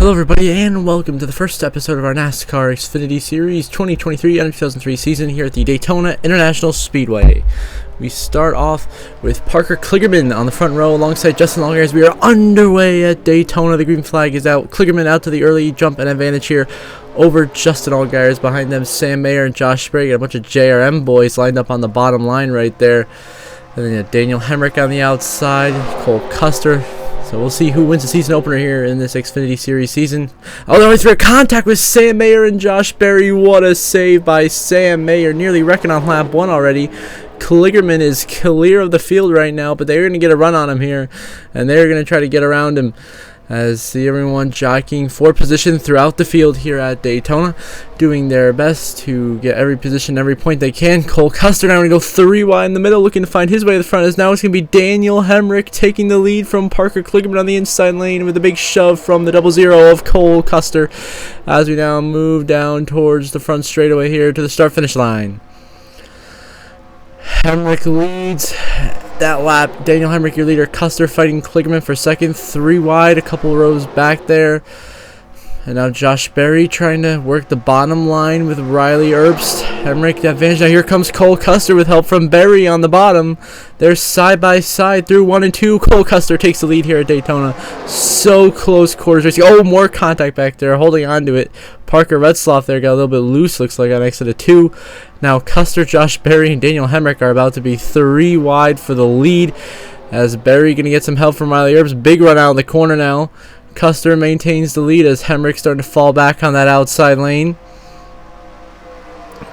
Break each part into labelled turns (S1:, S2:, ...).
S1: Hello everybody and welcome to the first episode of our NASCAR Xfinity Series 2023 NR2003 season here at the Daytona International Speedway. We start off with Parker Kligerman on the front row alongside Justin Allgaier as we are underway at Daytona. The green flag is out. Kligerman out to the early jump and advantage here over Justin Allgaier. Behind them Sam Mayer and Josh Sperry. Got a bunch of JRM boys lined up on the bottom line right there. And then Daniel Hemrick on the outside, Cole Custer. So we'll see who wins the season opener here in this Xfinity Series season. Oh, there was for contact with Sam Mayer and Josh Berry. What a save by Sam Mayer. Nearly wrecking on lap 1 already. Kligerman is clear of the field right now, but they're going to get a run on him here. And they're going to try to get around him as see everyone jockeying for position throughout the field here at Daytona, doing their best to get every position, every point they can. Cole Custer now going to go 3 wide in the middle, looking to find his way to the front, as now it's going to be Daniel Hemrick taking the lead from Parker Kligerman on the inside lane with a big shove from the 00 of Cole Custer as we now move down towards the front straightaway here to the start-finish line. Hemrick leads that lap. Daniel Hemrick, your leader. Custer fighting Kligerman for second. 3 wide, a couple rows back there. And now Josh Berry trying to work the bottom line with Riley Herbst. Hemrick the advantage. Now here comes Cole Custer with help from Berry on the bottom. They're side by side through 1 and 2. Cole Custer takes the lead here at Daytona. So close quarters racing. Oh, more contact back there, holding on to it. Parker Retzloff there got a little bit loose, looks like, on exit of 2. Now Custer, Josh Berry, and Daniel Hemrick are about to be 3 wide for the lead, as Berry going to get some help from Riley Herbst. Big run out in the corner now. Custer maintains the lead as Hemrick starting to fall back on that outside lane.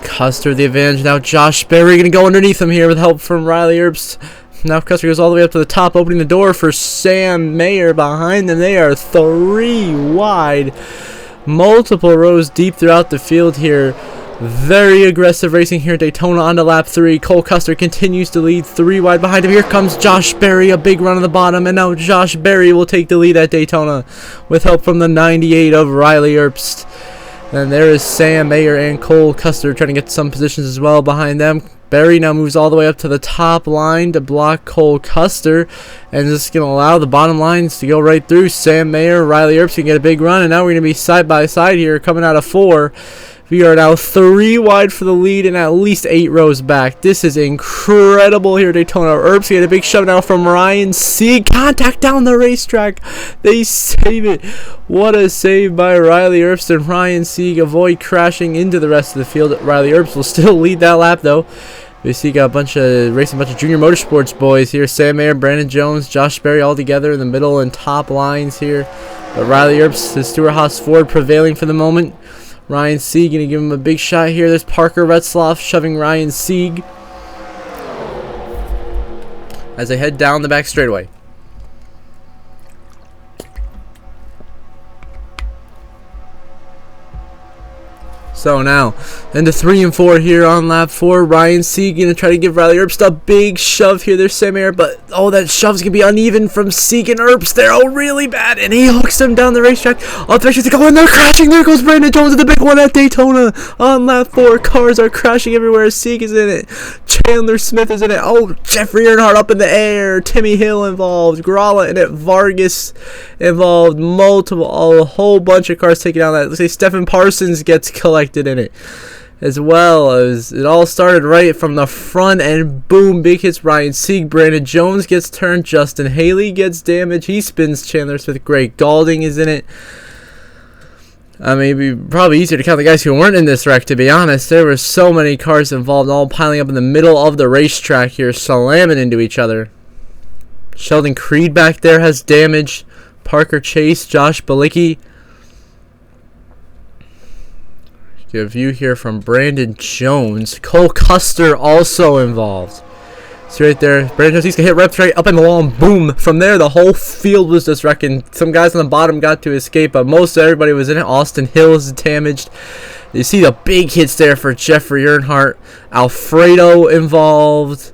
S1: Custer the advantage. Now Josh Berry going to go underneath him here with help from Riley Herbst. Now Custer goes all the way up to the top, opening the door for Sam Mayer behind them. They are 3 wide. Multiple rows deep throughout the field here. Very aggressive racing here at Daytona on to lap 3. Cole Custer continues to lead 3 wide behind him. Here comes Josh Berry, a big run on the bottom, and now Josh Berry will take the lead at Daytona with help from the 98 of Riley Herbst. And there is Sam Mayer and Cole Custer trying to get some positions as well behind them. Berry now moves all the way up to the top line to block Cole Custer, and this is going to allow the bottom lines to go right through. Sam Mayer, Riley Herbst can get a big run, and now we're going to be side by side here coming out of 4. We are now 3 wide for the lead and at least 8 rows back. This is incredible here at Daytona. Herbst get a big shove now from Ryan Sieg. Contact down the racetrack. They save it. What a save by Riley Herbst, and Ryan Sieg avoid crashing into the rest of the field. Riley Herbst will still lead that lap though. We see got a bunch of junior motorsports boys here. Sam Mayer, Brandon Jones, Josh Berry all together in the middle and top lines here. But Riley Herbst, the Stewart Haas Ford prevailing for the moment. Ryan Sieg going to give him a big shot here. There's Parker Retzloff shoving Ryan Sieg as they head down the back straightaway. So now, into 3 and 4 here on lap 4. Ryan Sieg going to try to give Riley Herbst a big shove here. There's Sam Mayer, but oh, that shove's going to be uneven from Sieg and Herbst. They're all really bad, and he hooks them down the racetrack. Oh, the racetrack's going, they're crashing. There goes Brandon Jones with the big one at Daytona. On lap 4, cars are crashing everywhere. Sieg is in it. Chandler Smith is in it. Oh, Jeffrey Earnhardt up in the air. Timmy Hill involved. Gralla in it. Vargas involved. A whole bunch of cars taking down that. Let's say Stephen Parsons gets collected in it, as well as it all started right from the front, and boom, big hits Ryan Sieg. Brandon Jones gets turned. Justin Haley gets damaged. He spins Chandler Smith. Greg Galding is in it. I mean, it'd be probably easier to count the guys who weren't in this wreck, to be honest. There were so many cars involved, all piling up in the middle of the racetrack here, slamming into each other. Sheldon Creed back there has damage. Parker Chase, Josh Balicki. Get a view here from Brandon Jones. Cole Custer also involved. See right there, Brandon Jones, he's going to hit reps right up in the wall, and boom. From there, the whole field was just wrecking. Some guys on the bottom got to escape, but most everybody was in it. Austin Hill is damaged. You see the big hits there for Jeffrey Earnhardt. Alfredo involved.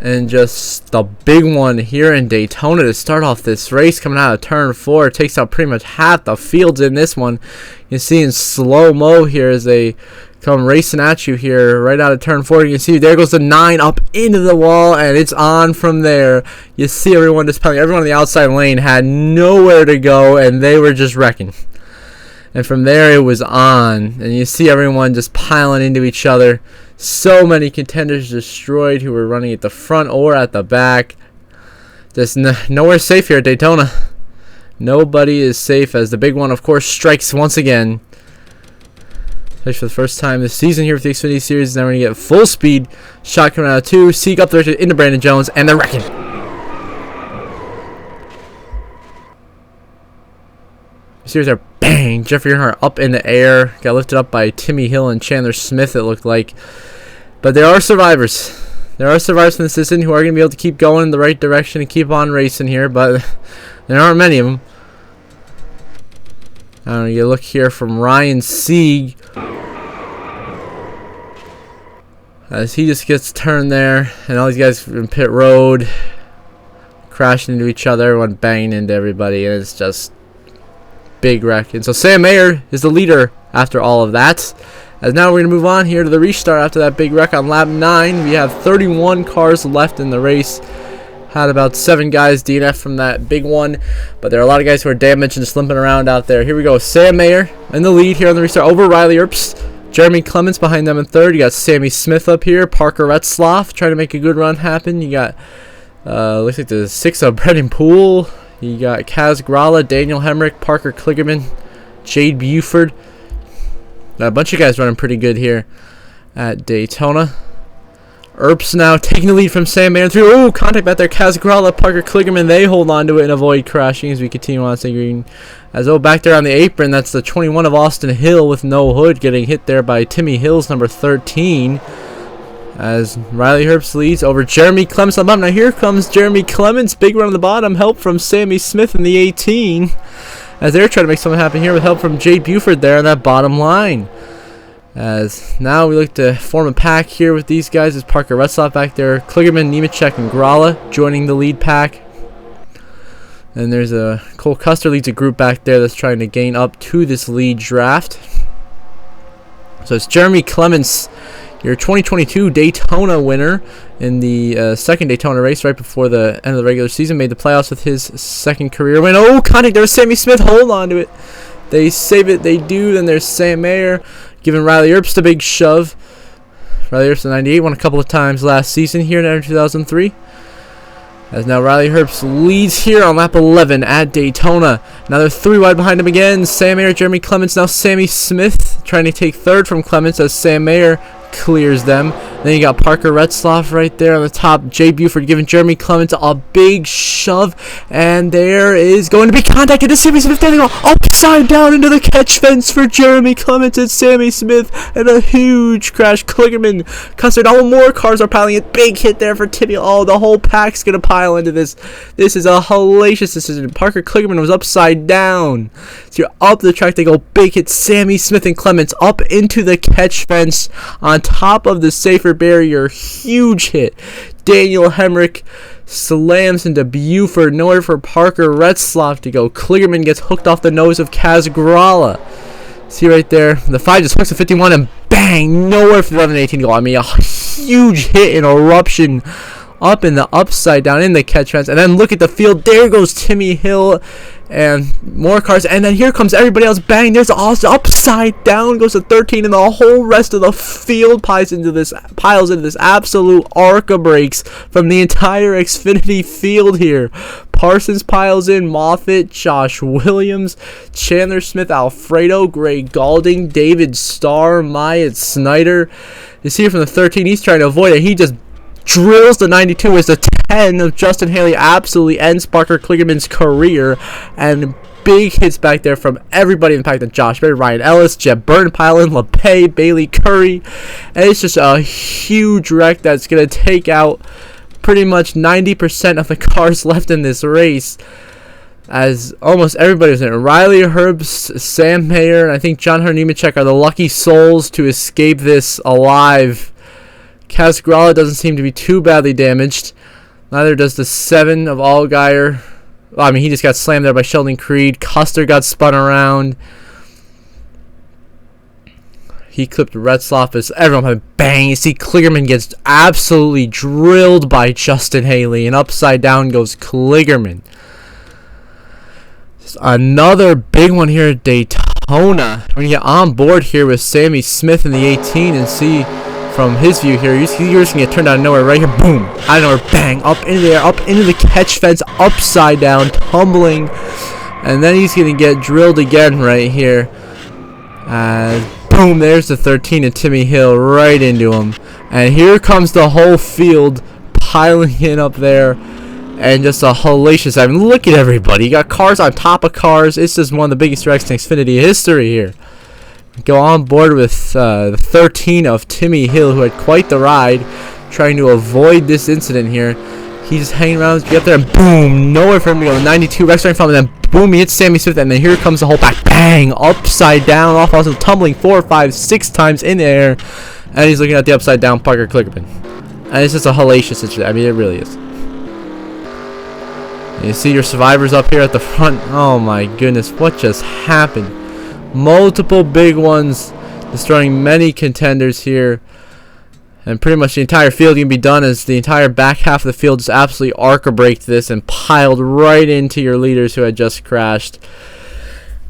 S1: And just the big one here in Daytona to start off this race, coming out of turn 4. Takes out pretty much half the fields in this one. You see in slow-mo here as they come racing at you here right out of turn 4. You can see there goes the 9 up into the wall, and it's on from there. You see everyone just piling. Everyone on the outside lane had nowhere to go, and they were just wrecking. And from there it was on, and you see everyone just piling into each other. So many contenders destroyed who were running at the front or at the back. Just nowhere safe here at Daytona. Nobody is safe as the big one, of course, strikes once again. For the first time this season here with the Xfinity Series. Now we're going to get full speed shot coming out of 2. Seek up there into Brandon Jones, and they're wrecking. Series are bang. Jeffrey Earnhardt up in the air. Got lifted up by Timmy Hill and Chandler Smith, it looked like. But there are survivors. There are survivors from the season who are going to be able to keep going in the right direction and keep on racing here, but there aren't many of them. You look here from Ryan Sieg as he just gets turned there, and all these guys in pit road crashing into each other, everyone banging into everybody, and it's just big wreck. And so Sam Mayer is the leader after all of that. As now we're going to move on here to the restart after that big wreck on lap 9. We have 31 cars left in the race. Had about 7 guys DNF from that big one, but there are a lot of guys who are damaged and just limping around out there. Here we go. Sam Mayer in the lead here on the restart over Riley Earps. Jeremy Clements behind them in third. You got Sammy Smith up here. Parker Retzlaff trying to make a good run happen. You got looks like the 6 of Brendan Poole. You got Kaz Gralla, Daniel Hemrick, Parker Kligerman, Jade Buford. A bunch of guys running pretty good here at Daytona. Earps now taking the lead from Sam Mayer through. Oh, contact back there. Kaz Gralla, Parker Kligerman. They hold on to it and avoid crashing as we continue on St. Green. As back there on the apron, that's the 21 of Austin Hill with no hood, getting hit there by Timmy Hill's number 13. As Riley Earps leads over Jeremy Clements on the bottom. Now here comes Jeremy Clements. Big run on the bottom. Help from Sammy Smith in the 18. As they're trying to make something happen here with help from Jade Buford there on that bottom line. As now we look to form a pack here with these guys. Is Parker Retzlaff back there, Kligerman, Nemechek, and Gralla joining the lead pack. And there's a Cole Custer leads a group back there that's trying to gain up to this lead draft. So it's Jeremy Clements, your 2022 Daytona winner in the second Daytona race right before the end of the regular season. Made the playoffs with his second career win. Oh, contact there. Sammy Smith. Hold on to it. They save it. They do. Then there's Sam Mayer giving Riley Earps the big shove. Riley Earps, the 98, won a couple of times last season here in NR2003. As now Riley Earps leads here on lap 11 at Daytona. Now they're 3 wide behind him again. Sam Mayer, Jeremy Clements, now Sammy Smith trying to take third from Clements as Sam Mayer clears them. Then you got Parker Retzlaff right there on the top. Jay Buford giving Jeremy Clements a big shove. And there is going to be contact to Sammy Smith. There they go. Upside down into the catch fence for Jeremy Clements and Sammy Smith. And a huge crash. Kligerman, Custer, all more cars are piling in. Big hit there for Timmy. Oh, the whole pack's going to pile into this. This is a hellacious decision. Parker Kligerman was upside down. So you're up the track. They go big hit. Sammy Smith and Clements up into the catch fence on top of the safer barrier. Huge hit. Daniel Hemrick slams into Buford. Nowhere for Parker Retzlaff to go. Kligerman gets hooked off the nose of Kaz Gralla. See right there, the 5 just hooks the 51 and bang, nowhere for the 11 and 18 to go. I mean, a huge hit and eruption up in the upside down in the catch fence. And then look at the field. There goes Timmy Hill and more cars. And then here comes everybody else. Bang, there's also upside down goes to 13. And the whole rest of the field piles into this absolute arc of brakes from the entire Xfinity field here. Parsons piles in, Moffitt, Josh Williams, Chandler Smith, Alfredo, Greg Galding, David Starr, Myatt Snyder. You see from the 13, he's trying to avoid it. He just drills the 92 as the 10 of Justin Haley absolutely ends Parker Kligerman's career. And big hits back there from everybody in the pack. Josh Berry, Ryan Ellis, Jeb Burton, Pilot, LePay, Bailey Curry. And it's just a huge wreck that's going to take out pretty much 90% of the cars left in this race. As almost everybody's in it. Riley Earps, Sam Mayer, and I think John Nemechek are the lucky souls to escape this alive. Kaz Gralla doesn't seem to be too badly damaged. Neither does the 7 of Allgaier. Well, I mean, he just got slammed there by Sheldon Creed. Custer got spun around. He clipped Retzloff as everyone went bang. You see Kligerman gets absolutely drilled by Justin Haley, and upside down goes Kligerman. Another big one here at Daytona. We're going to get on board here with Sammy Smith in the 18 and see from his view here. You're just going to get turned out of nowhere right here. Boom. Out of nowhere. Bang. Up into the air. Up into the catch fence. Upside down. Tumbling. And then he's going to get drilled again right here. Boom. There's the 13 and Timmy Hill right into him. And here comes the whole field piling in up there. And just a hellacious, I mean, look at everybody. You got cars on top of cars. It's just one of the biggest wrecks in Xfinity history here. Go on board with the 13 of Timmy Hill, who had quite the ride, trying to avoid this incident here. He's just hanging around, get there, and boom, nowhere for him to go. 92, Rex right in front of him, then boom, he hits Sammy Smith, and then here comes the whole back, bang, upside down, off, also tumbling 4, 5, 6 times in the air, and he's looking at the upside down Parker Kligerman. And it's just a hellacious situation. I mean, it really is. You see your survivors up here at the front. Oh my goodness, what just happened? Multiple big ones, destroying many contenders here. And pretty much the entire field can be done as the entire back half of the field just absolutely arc-a-braked this and piled right into your leaders who had just crashed.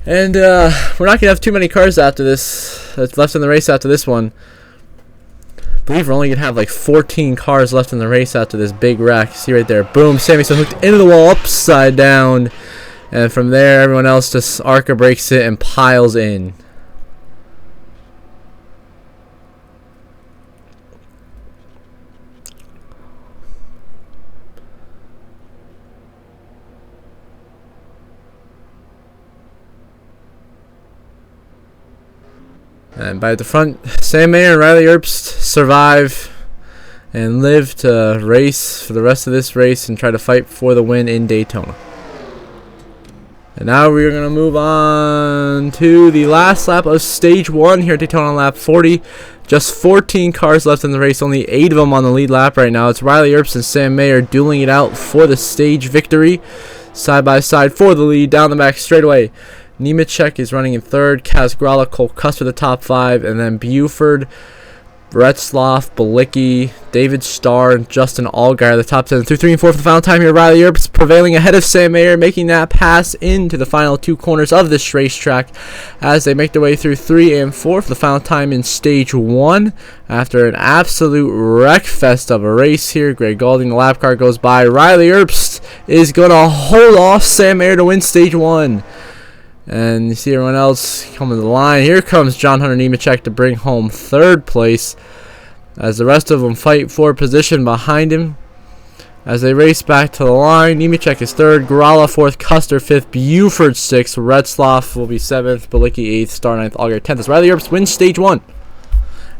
S1: And we're not going to have too many cars after this that's left in the race after this one. I believe we're only going to have like 14 cars left in the race after this big wreck. See right there. Boom. Sammy so hooked into the wall upside down. And from there, everyone else just arc-a-brakes it and piles in. And by the front, Sam Mayer and Riley Herbst survive and live to race for the rest of this race and try to fight for the win in Daytona. And now we're going to move on to the last lap of Stage 1 here at Daytona, lap 40. Just 14 cars left in the race, only 8 of them on the lead lap right now. It's Riley Herbst and Sam Mayer dueling it out for the stage victory. Side by side for the lead, down the back straightaway. Nemechek is running in third, Kaz Grala, Cole Custer the top 5, and then Buford, Retzloff, Balicki, David Starr, and Justin Allgaier the top 10. Through 3 and 4 for the final time here. Riley Herbst prevailing ahead of Sam Mayer, making that pass into the final 2 corners of this racetrack as they make their way through 3 and 4 for the final time in Stage 1. After an absolute wreck fest of a race here, Greg Gaulding, the lap car goes by. Riley Herbst is going to hold off Sam Mayer to win Stage 1. And you see everyone else coming to the line. Here comes John Hunter Nemechek to bring home 3rd place as the rest of them fight for position behind him. As they race back to the line, Nemechek is 3rd, Grala 4th, Custer 5th, Buford 6th, Retzloff will be 7th, Balicki 8th, Starr 9th, Allgaier 10th. As Riley Herbst wins Stage 1.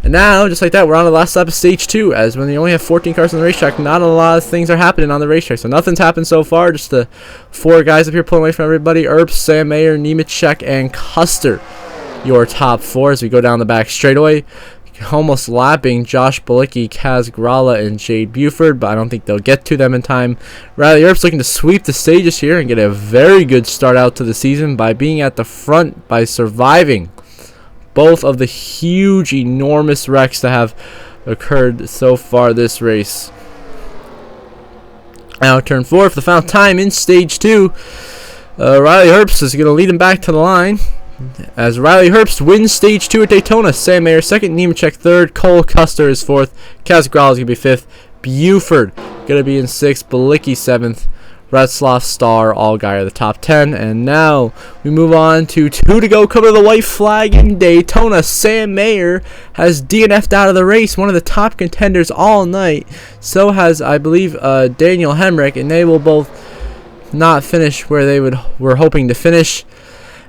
S1: And now, just like that, we're on the last lap of Stage 2. As when you only have 14 cars on the racetrack, not a lot of things are happening on the racetrack. So nothing's happened so far. Just the 4 guys up here pulling away from everybody. Herbst, Sam Mayer, Nemechek, and Custer. Your top 4 as we go down the back straightaway. Almost lapping Josh Balicki, Kaz Grala, and Jade Buford, but I don't think they'll get to them in time. Riley Herbst looking to sweep the stages here and get a very good start out to the season by being at the front, by surviving both of the huge, enormous wrecks that have occurred so far this race. Now turn 4 for the final time in Stage 2. Riley Herbst is going to lead him back to the line. As Riley Herbst wins Stage 2 at Daytona. Sam Mayer 2nd, Nemechek 3rd, Cole Custer is 4th, Kaz Grala is going to be 5th, Buford going to be in 6th, Balicki 7th, Retzloff, Starr, Allgaier the top 10. And now we move on to 2 to go. Coming to the white flag in Daytona. Sam Mayer has DNF'd out of the race. One of the top contenders all night. So has, I believe, Daniel Hemrick. And they will both not finish where they were hoping to finish.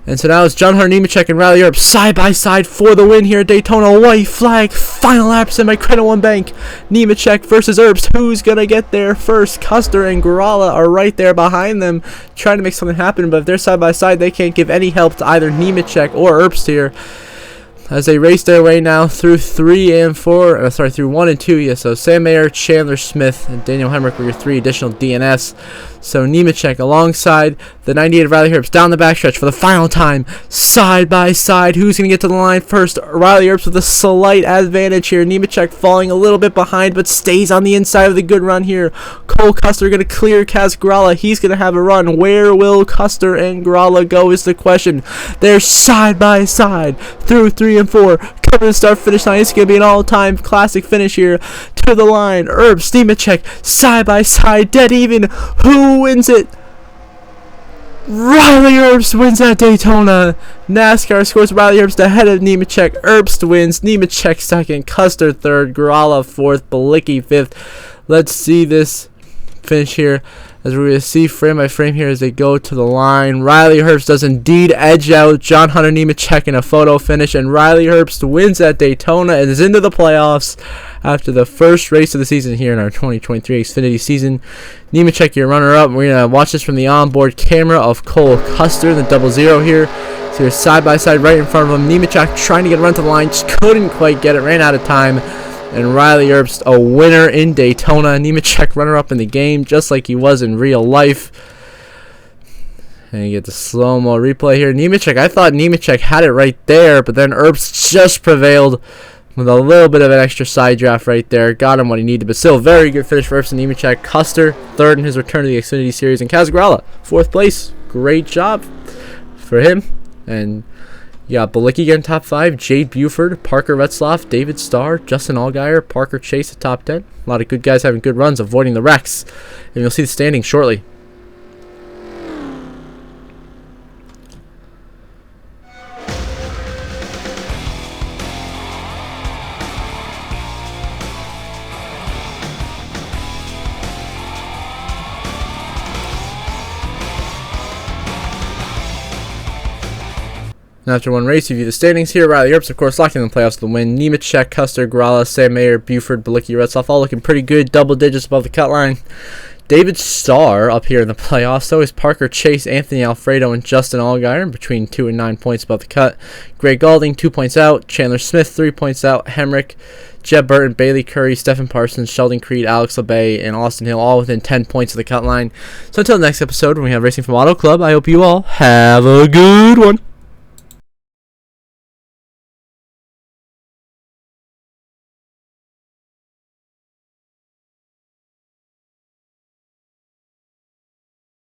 S1: And so now it's John Hunter Nemechek and Riley Herbst side by side for the win here at Daytona. White flag, final laps in my Credit One Bank. Nemechek versus Herbst. Who's going to get there first? Custer and Grala are right there behind them trying to make something happen. But if they're side by side, they can't give any help to either Nemechek or Herbst here. As they race their way now through 3 and 4. Through 1 and 2. Yeah, so Sam Mayer, Chandler Smith, and Daniel Hemrick were your 3 additional DNFs. So Nemechek alongside the 98 of Riley Herbst down the backstretch for the final time, side by side. Who's going to get to the line first? Riley Herbst with a slight advantage here. Nemechek falling a little bit behind, but stays on the inside of the good run here. Cole Custer going to clear Kaz Gralla. He's going to have a run. Where will Custer and Gralla go is the question. They're side by side through 3 and 4. Cover the start finish line. It's going to be an all-time classic finish here. To the line. Herbst, Nemechek, side by side, dead even. Who wins it? Riley Herbst wins at Daytona. NASCAR scores Riley Herbst ahead of Nemechek. Herbst wins. Nemechek second. Custer third. Gralla fourth. Balicki fifth. Let's see this finish here, as we're going to see frame by frame here as they go to the line. Riley Herbst does indeed edge out John Hunter Nemechek in a photo finish, and Riley Herbst wins at Daytona and is into the playoffs after the first race of the season here in our 2023 Xfinity season. Nemechek, your runner-up. We're going to watch this from the onboard camera of Cole Custer, the 00 here. So you're side by side right in front of him. Nemechek trying to get a run to the line, just couldn't quite get it, ran out of time. And Riley Herbst, a winner in Daytona. Nemechek runner-up in the game, just like he was in real life. And you get the slow-mo replay here. Nemechek, I thought Nemechek had it right there, but then Herbst just prevailed with a little bit of an extra side draft right there. Got him what he needed, but still very good finish for Herbst and Nemechek. Custer, third in his return to the Xfinity Series. And Kaz Gralla, fourth place. Great job for him. And you got Balicki getting top 5, Jade Buford, Parker Retzlaff, David Starr, Justin Allgaier, Parker Chase at top 10. A lot of good guys having good runs, avoiding the wrecks. And you'll see the standings shortly. And after one race, you view the standings here. Riley Herbst, of course, locking in the playoffs with the win. Nemechek, Custer, Gralla, Sam Mayer, Buford, Balicki, Retzlaff, all looking pretty good. Double digits above the cut line. David Starr up here in the playoffs. So is Parker Chase, Anthony Alfredo, and Justin Allgaier between 2 and 9 points above the cut. Greg Galding, 2 points out. Chandler Smith, 3 points out. Hemrick, Jeb Burton, Bailey Curry, Stephen Parsons, Sheldon Creed, Alex LeBay, and Austin Hill, all within 10 points of the cut line. So until the next episode, when we have Racing from Auto Club, I hope you all have a good one.